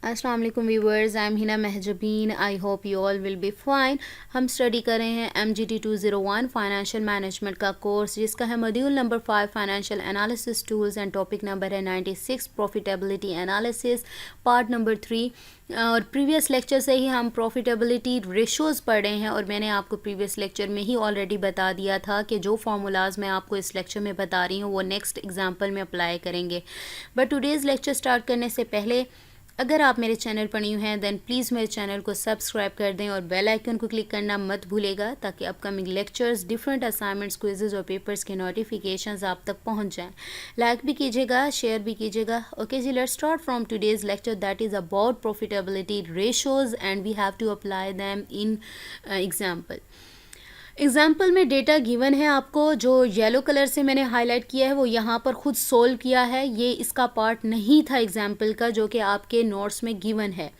अस्सलाम वालेकुम viewers, I am Hina Mahjabeen. I hope you all will be fine. हम study कर रहे हैं MGT 201 फाइनेंशियल मैनेजमेंट का कोर्स, जिसका है module number 5 financial analysis tools and topic number है 96 प्रॉफिटेबिलिटी एनालिसिस पार्ट नंबर 3। और प्रीवियस लेक्चर से ही हम प्रॉफिटेबिलिटी रेशोज़ पढ़ रहे हैं और मैंने आपको प्रीवियस लेक्चर में ही ऑलरेडी बता दिया था कि जो फार्मूलाज मैं आपको इस लेक्चर में बता रही हूँ वो नेक्स्ट एग्जाम्पल में अप्लाई करेंगे। बट टुडेज़ लेक्चर स्टार्ट करने से पहले अगर आप मेरे चैनल पर न्यू हैं देन प्लीज़ मेरे चैनल को सब्सक्राइब कर दें और बेल आइकन को क्लिक करना मत भूलेगा, ताकि upcoming lectures, different assignments, quizzes और पेपर्स के नोटिफिकेशंस आप तक पहुंच जाएं। लाइक भी कीजिएगा, शेयर भी कीजिएगा। ओके जी, let's start from today's lecture that is about profitability ratios and we have to apply them in example. Example में डेटा गिवन है आपको, जो येलो कलर से मैंने हाईलाइट किया है वो यहाँ पर खुद सोल्व किया है। ये इसका पार्ट नहीं था एग्जाम्पल का, जो कि आपके नोट्स में गिवन है।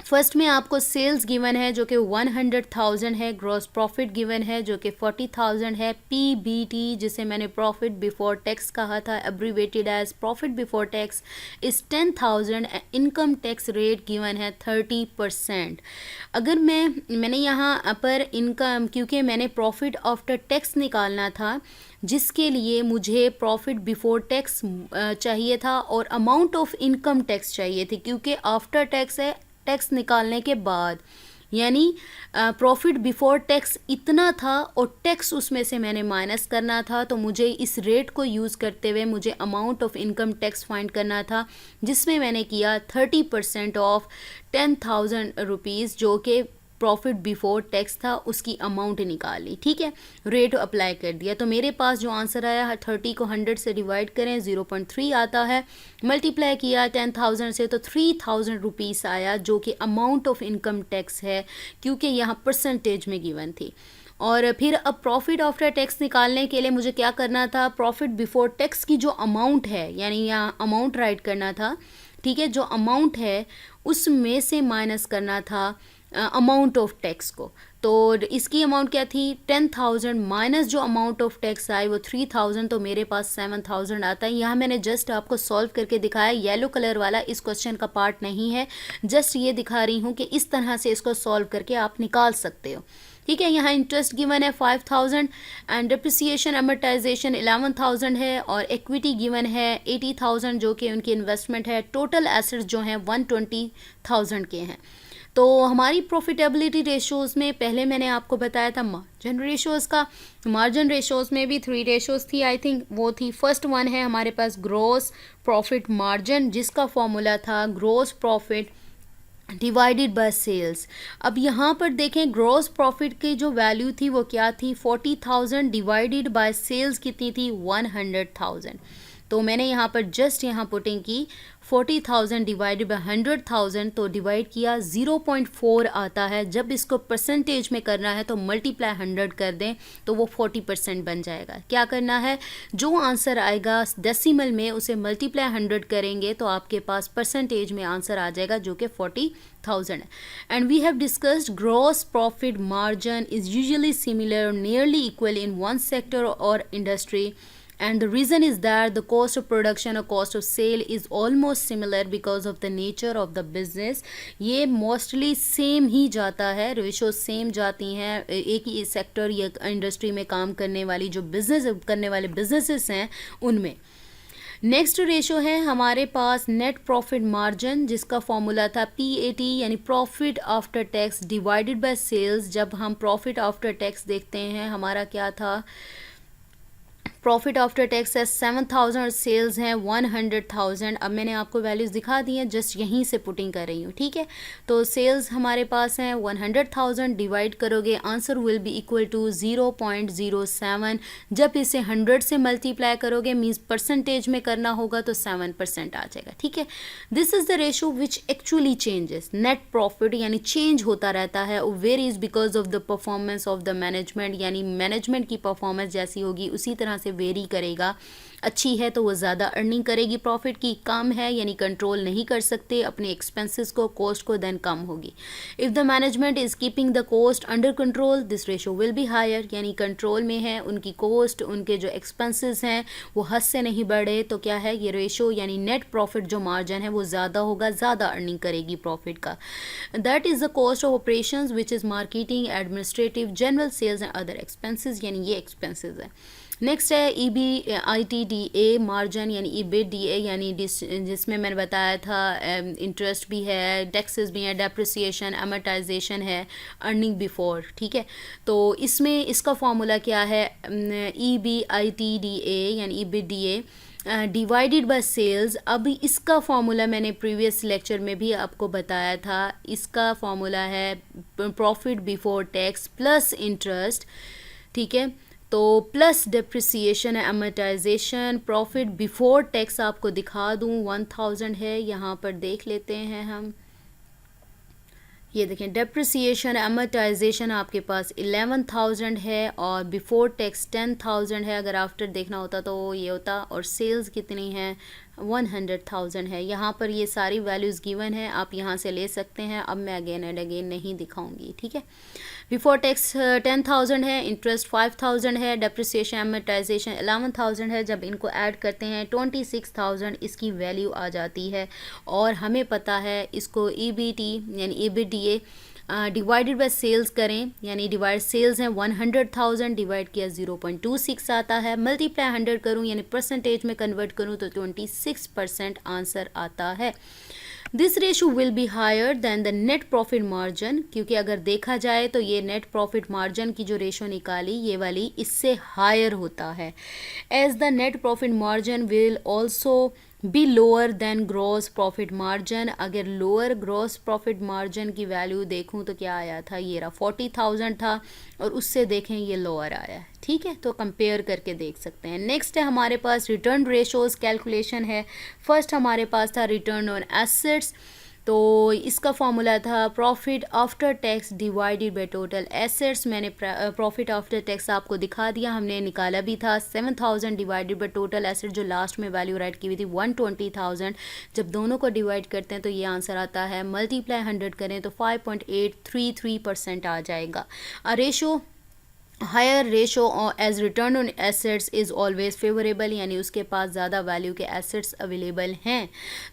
फर्स्ट में आपको सेल्स गिवन है जो कि 100,000 है, ग्रॉस प्रॉफिट गिवन है जो कि 40,000 है, PBT जिसे मैंने प्रॉफिट बिफोर टैक्स कहा था, abbreviated as profit before tax, इस 10,000। इनकम टैक्स रेट गिवन है 30%। अगर मैंने यहाँ पर इनकम, क्योंकि मैंने प्रॉफिट आफ्टर टैक्स निकालना था जिसके लिए मुझे प्रॉफिट बिफोर टैक्स चाहिए था और अमाउंट ऑफ इनकम टैक्स चाहिए थी, क्योंकि आफ्टर टैक्स है टैक्स निकालने के बाद, यानी प्रॉफिट बिफोर टैक्स इतना था और टैक्स उसमें से मैंने माइनस करना था। तो मुझे इस रेट को यूज़ करते हुए मुझे amount of income tax find करना था, जिसमें मैंने किया 30% ऑफ 10,000 रुपीज़, जो कि प्रॉफिट बिफोर टैक्स था, उसकी अमाउंट निकाली। ठीक है, रेट अप्लाई कर दिया। तो मेरे पास जो आंसर आया 30 को 100 से डिवाइड करें 0.3 आता है, मल्टीप्लाई किया 10,000 से तो 3,000 रुपीज़ आया, जो कि अमाउंट ऑफ इनकम टैक्स है, क्योंकि यहाँ परसेंटेज में गिवन थी। और फिर अब प्रॉफिट आफ्टर टैक्स निकालने के लिए मुझे क्या करना था, प्रॉफिट बिफोर टैक्स की जो अमाउंट है, यानी यहाँ अमाउंट राइट करना था। ठीक है, जो अमाउंट है उसमें से माइनस करना था अमाउंट ऑफ टैक्स को। तो इसकी अमाउंट क्या थी 10,000 माइनस जो अमाउंट ऑफ टैक्स आई वो 3,000, तो मेरे पास 7,000 आता है। यहाँ मैंने जस्ट आपको सॉल्व करके दिखाया, येलो कलर वाला इस क्वेश्चन का पार्ट नहीं है, जस्ट ये दिखा रही हूँ कि इस तरह से इसको सॉल्व करके आप निकाल सकते हो। ठीक है, यहाँ इंटरेस्ट गिवन है 5,000 एंड डिप्रिसिएशन अमोर्टाइजेशन 11,000 है और इक्विटी गिवन है 80,000, जो कि उनकी इन्वेस्टमेंट है। टोटल एसेट्स जो हैं 120,000 के हैं। तो हमारी प्रॉफिटेबिलिटी रेशोज़ में पहले मैंने आपको बताया था मार्जिन रेशोज़ का। मार्जिन रेशोज़ में भी 3 रेशोज़ थी, आई थिंक वो थी। फर्स्ट वन है हमारे पास ग्रॉस प्रॉफिट मार्जिन, जिसका फॉर्मूला था gross profit divided by sales. अब यहाँ पर देखें ग्रॉस प्रॉफिट की जो वैल्यू थी वो क्या थी, 40,000 डिवाइडेड बाय सेल्स कितनी थी, 100,000। तो मैंने यहाँ पर जस्ट यहाँ पुटिंग की 40,000 डिवाइडेड बाय 100,000, तो डिवाइड किया 0.4 आता है। जब इसको परसेंटेज में करना है तो मल्टीप्लाई 100 कर दें तो वो 40% बन जाएगा। क्या करना है, जो आंसर आएगा डेसिमल में उसे मल्टीप्लाई 100 करेंगे तो आपके पास परसेंटेज में आंसर आ जाएगा, जो कि 40,000 है। And we have discussed gross profit margin is usually similar, nearly equal in one sector और industry, and the reason is that the cost of production or cost of sale is almost similar because of the nature of the business। ये mostly same ही जाता है, ratio same जाती हैं एक ही sector या industry में काम करने वाली जो बिजनेस करने वाले बिजनेसेस हैं उनमें। नेक्स्ट रेशो है हमारे पास नेट प्रॉफिट मार्जिन, जिसका फॉर्मूला था PAT, यानी profit after tax divided by sales. जब हम प्रॉफिट आफ्टर टैक्स देखते हैं हमारा क्या था, प्रॉफिट आफ्टर टैक्स है 7,000 और सेल्स हैं 100,000। अब मैंने आपको वैल्यूज़ दिखा दी हैं, जस्ट यहीं से पुटिंग कर रही हूँ। ठीक है, तो सेल्स हमारे पास हैं 100,000, डिवाइड करोगे answer will be equal to 0.07। जब इसे 100 से मल्टीप्लाई करोगे मीन्स परसेंटेज में करना होगा तो 7% आ जाएगा। ठीक है, this is the ratio which actually changes. Net profit यानी चेंज होता रहता है, varies because of the performance of the management, यानी मैनेजमेंट की परफॉर्मेंस जैसी होगी उसी तरह से वेरी करेगा, अच्छी है तो वो ज़्यादा अर्निंग करेगी प्रॉफिट की, कम है यानी कंट्रोल नहीं कर सकते अपने एक्सपेंसेस को, कॉस्ट को, देन कम होगी। If the management is keeping the cost under control this ratio will be higher, यानी कंट्रोल में है उनकी कॉस्ट, उनके जो एक्सपेंसेस हैं वो हद से नहीं बढ़े तो क्या है ये रेशो यानी नेट प्रॉफिट जो मार्जिन है वो ज़्यादा होगा, ज़्यादा अर्निंग करेगी प्रॉफिट का। That is the cost of operations which is marketing, administrative, general sales and other expenses, यानी ये एक्सपेंसेस है। नेक्स्ट है EBITDA मार्जिन यानी EBITDA यानी जिसमें मैंने बताया था इंटरेस्ट भी है, टैक्सेस भी हैं, डेप्रिसिएशन, अमोर्टाइजेशन है, अर्निंग बिफोर, ठीक है। तो इसमें इसका फॉर्मूला क्या है, EBITDA यानी EBITDA डिवाइडेड बाय सेल्स। अब इसका फॉर्मूला मैंने प्रीवियस लेक्चर में भी आपको बताया था, इसका फॉर्मूला है profit before tax plus interest, ठीक है। तो प्लस डिप्रिसिएशन है, अमोर्टाइजेशन, प्रॉफिट बिफोर टैक्स आपको दिखा दूँ 1000 है, यहाँ पर देख लेते हैं हम, ये देखें डिप्रिसिएशन अमोर्टाइजेशन आपके पास 11,000 है और बिफोर टैक्स 10,000 है, अगर आफ्टर देखना होता तो ये होता, और सेल्स कितनी है 100,000 है। यहाँ पर ये सारी वैल्यूज़ गिवन है, आप यहाँ से ले सकते हैं, अब मैं अगेन एंड अगेन नहीं दिखाऊंगी, ठीक है। बिफोर टैक्स 10,000 है, इंटरेस्ट 5,000 है, डेप्रिसिएशन अमोर्टाइजेशन 11,000 है, जब इनको ऐड करते हैं 26,000 इसकी वैल्यू आ जाती है। और हमें पता है इसको EBT यानी EBITDA डिवाइडेड बाय सेल्स करें, यानी डिवाइड सेल्स हैं 100,000 डिवाइड किया 0.26 आता है, मल्टीप्लाई 100 करूं यानी परसेंटेज में कन्वर्ट करूं तो 26% आंसर आता है। This ratio will be higher than the net profit margin, क्योंकि अगर देखा जाए तो ये नेट प्रॉफिट मार्जिन की जो रेशो निकाली ये वाली इससे हायर होता है। As the net profit margin will also be lower than gross profit margin. अगर लोअर ग्रॉस प्रॉफिट मार्जिन की वैल्यू देखूं तो क्या आया था, ये रहा 40,000 था और उससे देखें ये लोअर आया है, ठीक है। तो कंपेयर करके देख सकते हैं। नेक्स्ट है हमारे पास रिटर्न रेशोज कैलकुलेशन है। फर्स्ट हमारे पास था रिटर्न ऑन एसेट्स, तो इसका फॉर्मूला था profit after tax divided by total assets. मैंने प्रॉफिट आफ्टर टैक्स आपको दिखा दिया, हमने निकाला भी था 7,000 डिवाइडेड बाय टोटल एसेट, जो लास्ट में वैल्यू राइट की हुई थी 120,000। जब दोनों को डिवाइड करते हैं तो ये आंसर आता है, मल्टीप्लाई 100 करें तो 5.833% आ जाएगा। Ratio higher ratio as return on assets is always favourable, यानी उसके पास ज़्यादा वैल्यू के एसेट्स अवेलेबल हैं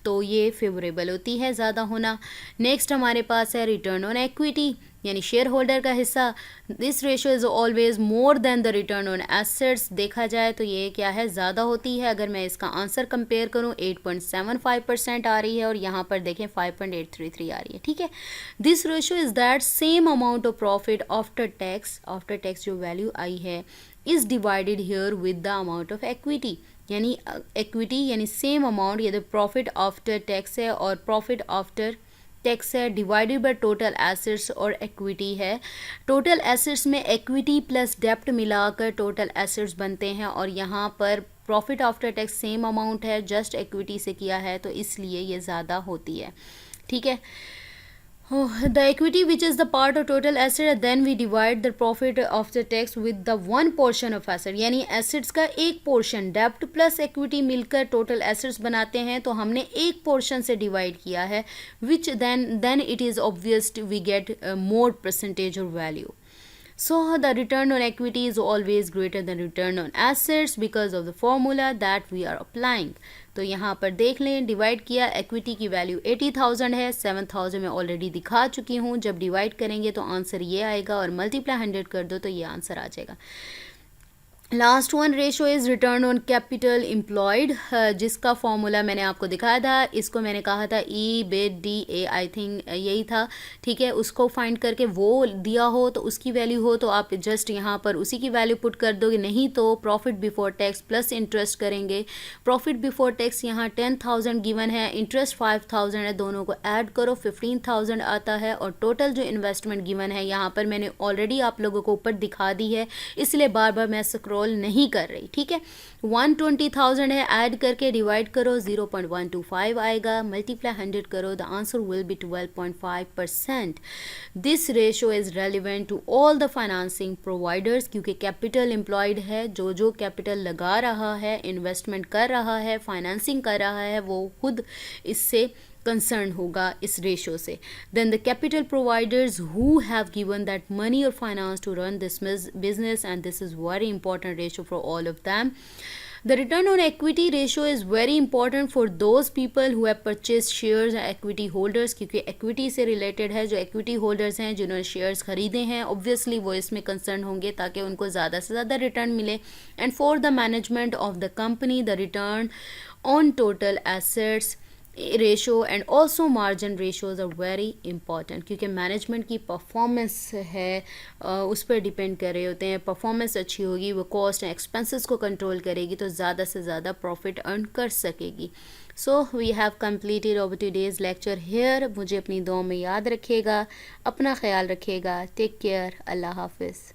तो ये फेवरेबल होती है ज़्यादा होना। नेक्स्ट हमारे पास है रिटर्न ऑन एक्विटी यानी शेयर होल्डर का हिस्सा। This ratio is always more than the return on assets. देखा जाए तो ये क्या है, ज़्यादा होती है। अगर मैं इसका आंसर कंपेयर करूँ 8.75% आ रही है और यहाँ पर देखें 5.833 आ रही है, ठीक है। This ratio is that same amount of profit after tax जो वैल्यू आई है is divided here with the amount of equity, यानी एक्विटी यानी सेम अमाउंट, ये तो प्रॉफिट आफ्टर टैक्स है और प्रॉफिट आफ्टर टैक्स है, डिवाइडेड बाय टोटल एसेट्स और इक्विटी है। टोटल एसेट्स में इक्विटी प्लस डेप्ट मिलाकर टोटल एसेट्स बनते हैं और यहाँ पर profit after tax same amount है, जस्ट इक्विटी से किया है तो इसलिए ये ज़्यादा होती है, ठीक है। The equity which is the part of total asset, then we divide the profit after tax with the one portion of asset, यानी assets का एक portion, debt plus equity मिलकर total assets बनाते हैं तो हमने एक portion से divide किया है, which then it is obvious we get more percentage or value. So the return on equity is always greater than return on assets because of the formula that we are applying. तो यहाँ पर देख लें, divide किया, equity की value 80,000 है, 7,000 मैं already दिखा चुकी हूँ। जब डिवाइड करेंगे तो आंसर ये आएगा और मल्टीप्लाई 100 कर दो तो ये आंसर आ जाएगा। Last one ratio is return on capital employed, जिसका फॉर्मूला मैंने आपको दिखाया था। इसको मैंने कहा था EBITDA आई थिंक यही था, ठीक है। उसको फाइंड करके वो दिया हो तो उसकी वैल्यू हो तो आप जस्ट यहाँ पर उसी की वैल्यू पुट कर दोगे, नहीं तो profit before tax plus interest करेंगे। प्रॉफिट बिफोर टैक्स यहाँ 10,000 गिवन है, इंटरेस्ट 5,000 है, दोनों को ऐड करो 15,000 आता है और टोटल जो इन्वेस्टमेंट गिवन है यहाँ पर मैंने ऑलरेडी आप लोगों को ऊपर दिखा दी है, इसलिए बार बार मैं कंट्रोल नहीं कर रही, ठीक है। 120,000 है, ऐड करके डिवाइड करो 0.125 आएगा, मल्टीप्लाई 100 करो, the answer will be 12.5%। This ratio is relevant to all the financing providers, क्योंकि कैपिटल एम्प्लॉयड है, जो जो कैपिटल लगा रहा है, इन्वेस्टमेंट कर रहा है, फाइनेंसिंग कर रहा है, वो खुद इससे कंसर्न होगा इस रेशो से। Then the capital providers who have given that money और finance to run this business, and this is very important ratio for all of them. The return on equity ratio is very important for those people who have purchased shares and equity holders, क्योंकि equity से related है, जो equity holders हैं जिन्होंने shares खरीदे हैं, obviously वो इसमें concern होंगे ताकि उनको ज़्यादा से ज़्यादा return मिले। and for the management of the company, the return on total assets ratio and also margin ratios are very important, क्योंकि मैनेजमेंट की परफॉर्मेंस है उस पर डिपेंड कर रहे होते हैं। परफॉर्मेंस अच्छी होगी, वो कॉस्ट एंड एक्सपेंसेस को कंट्रोल करेगी, तो ज़्यादा से ज़्यादा प्रॉफिट अर्न कर सकेगी। So we have completed over today's lecture here. मुझे अपनी दुआ में याद रखिएगा, अपना ख्याल रखिएगा। टेक केयर, अल्लाह हाफिज़।